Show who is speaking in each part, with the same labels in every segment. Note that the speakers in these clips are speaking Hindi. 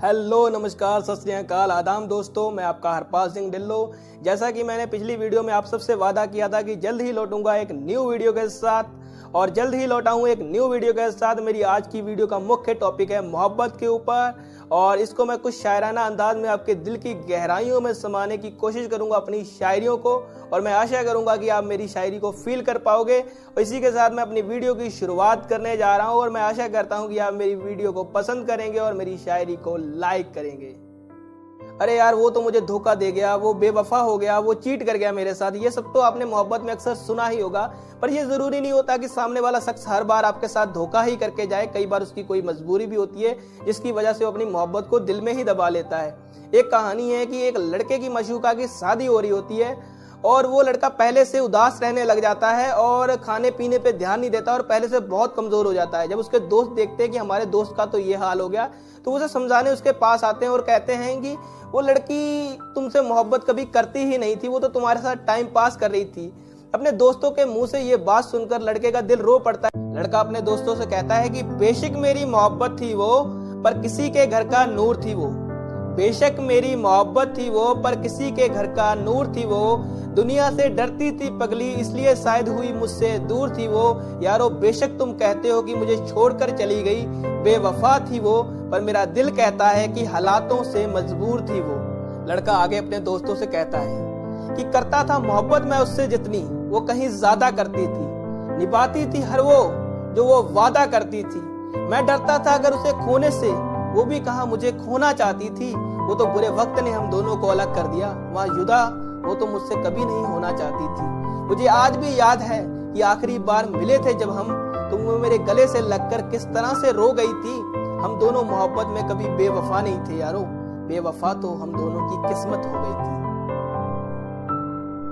Speaker 1: हेलो, नमस्कार, सत श्री अकाल, आदाब दोस्तों। मैं आपका हरपाल सिंह ढिल्लो। जैसा कि मैंने पिछली वीडियो में आप सबसे वादा किया था कि जल्द ही लौटूंगा एक न्यू वीडियो के साथ, और जल्द ही लौटा हूं एक न्यू वीडियो के साथ। मेरी आज की वीडियो का मुख्य टॉपिक है मोहब्बत के ऊपर, और इसको मैं कुछ शायराना अंदाज में आपके दिल की गहराइयों में समाने की कोशिश करूंगा अपनी शायरियों को, और मैं आशा करूंगा कि आप मेरी शायरी को फील कर पाओगे। और इसी के साथ मैं अपनी वीडियो की शुरुआत करने जा रहा हूं, और मैं आशा करता हूं कि आप मेरी वीडियो को पसंद करेंगे और मेरी शायरी को लाइक करेंगे। अरे यार, वो तो मुझे धोखा दे गया, वो बेवफा हो गया, वो चीट कर गया मेरे साथ। ये सब तो आपने मोहब्बत में अक्सर सुना ही होगा, पर ये जरूरी नहीं होता कि सामने वाला शख्स हर बार आपके साथ धोखा ही करके जाए। कई बार उसकी कोई मजबूरी भी होती है जिसकी वजह से वो अपनी मोहब्बत को दिल में ही दबा लेता है। एक कहानी है कि एक लड़के की मशूका की शादी हो रही होती है, और वो लड़का पहले से उदास रहने लग जाता है और खाने पीने पे ध्यान नहीं देता और पहले से बहुत कमजोर हो जाता है। जब उसके दोस्त देखते हैं कि हमारे दोस्त का तो ये हाल हो गया, तो उसे समझाने उसके पास आते हैं और कहते हैं कि वो लड़की तुमसे मोहब्बत कभी करती ही नहीं थी, वो तो तुम्हारे साथ टाइम पास कर रही थी। अपने दोस्तों के मुंह से ये बात सुनकर लड़के का दिल रो पड़ता है। लड़का अपने दोस्तों से कहता है कि बेशक मेरी मोहब्बत थी वो, पर किसी के घर का नूर थी वो। बेशक मेरी मोहब्बत थी वो, पर किसी के घर का नूर थी वो। दुनिया से डरती थी पगली, इसलिए शायद हुई मुझसे दूर थी वो। यारो बेशक तुम कहते हो कि मुझे छोड़कर चली गई, बेवफा थी वो, पर मेरा दिल कहता है कि हालातों से मजबूर थी वो। लड़का आगे अपने दोस्तों से कहता है कि करता था मोहब्बत मैं उससे जितनी, वो कहीं ज्यादा करती थी। निभाती थी हर वो जो वो वादा करती थी। मैं डरता था अगर उसे खोने से, वो भी कहा मुझे खोना चाहती थी। वो तो बुरे वक्त ने हम दोनों को अलग कर दिया, वहाँ जुदा वो तो मुझसे कभी नहीं होना चाहती थी। मुझे आज भी याद है कि आखिरी बार मिले थे जब हम, तुम वो मेरे गले से लगकर किस तरह से रो गई थी। हम दोनों मोहब्बत में कभी बेवफा नहीं थे यारो, बेवफा तो हम दोनों की किस्मत हो गई थी।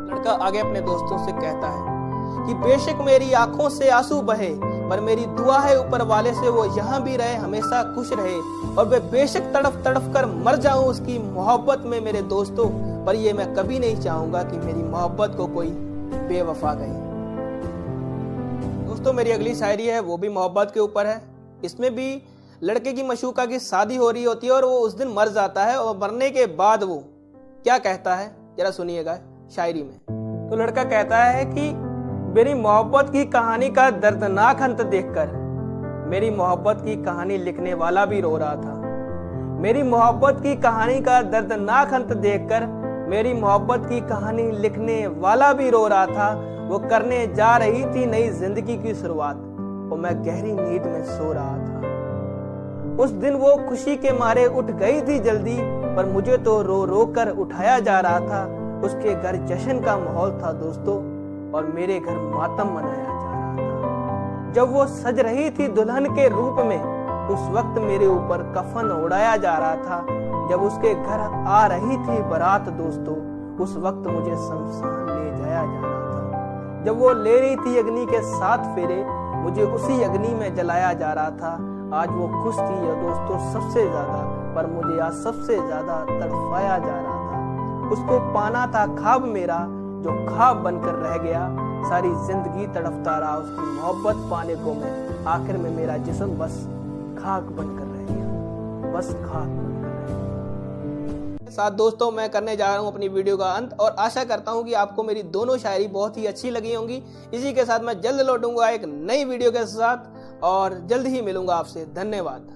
Speaker 1: लड़का आगे अपने दोस्तों से कहता है कि बेशक मेरी आंखों से आंसू बहे, पर मेरी दुआ है ऊपर वाले से वो यहाँ भी रहे, हमेशा खुश रहे। और मैं बेशक तड़फ तड़फ कर मर जाऊं उसकी मोहब्बत में मेरे दोस्तों, पर ये मैं कभी नहीं चाहूंगा कि मेरी मोहब्बत को कोई बेवफा कहे। दोस्तों, मेरी अगली शायरी है वो भी मोहब्बत के ऊपर है। इसमें भी लड़के की मशूका की शादी हो रही होती है और वो उस दिन मर जाता है, और मरने के बाद वो क्या कहता है जरा सुनिएगा शायरी में। तो लड़का कहता है कि मेरी मोहब्बत की कहानी का दर्दनाक अंत देखकर मेरी मोहब्बत की कहानी लिखने वाला भी रो रहा था। मेरी मोहब्बत की कहानी का दर्दनाक अंत देखकर मेरी मोहब्बत की कहानी लिखने वाला भी रो रहा था। वो करने जा रही थी नई जिंदगी की शुरुआत, और मैं गहरी नींद में सो रहा था। उस दिन वो खुशी के मारे उठ गई थी जल्दी, पर मुझे तो रो रो कर उठाया जा रहा था। उसके घर जश्न का माहौल था दोस्तों, और मेरे घर मातम मनाया जा रहा था। जब वो सज रही थी दुल्हन के रूप में, उस वक्त मेरे ऊपर कफन उड़ाया जा रहा था। जब उसके घर आ रही थी बारात दोस्तों, उस वक्त मुझे शमशान ले जाया जा रहा था। जब वो ले रही थी अग्नि के 7 फेरे, मुझे उसी अग्नि में जलाया जा रहा था। आज वो खुश थी या दोस्तों सबसे ज्यादा, पर मुझे आज सबसे ज्यादा तड़पाया जा रहा था। उसको पाना था ख्वाब मेरा, जो ख्वाब बनकर रह गया। सारी जिंदगी तड़पता रहा उसकी मोहब्बत पाने को मैं, आखिर में मेरा जिस्म बस खाक बनकर रह गया, बस खाक बनकर रह गया। साथ दोस्तों, मैं करने जा रहा हूँ अपनी वीडियो का अंत, और आशा करता हूँ कि आपको मेरी दोनों शायरी बहुत ही अच्छी लगी होंगी। इसी के साथ मैं जल्द लौटूंगा एक नई वीडियो के साथ, और जल्द ही मिलूंगा आपसे। धन्यवाद।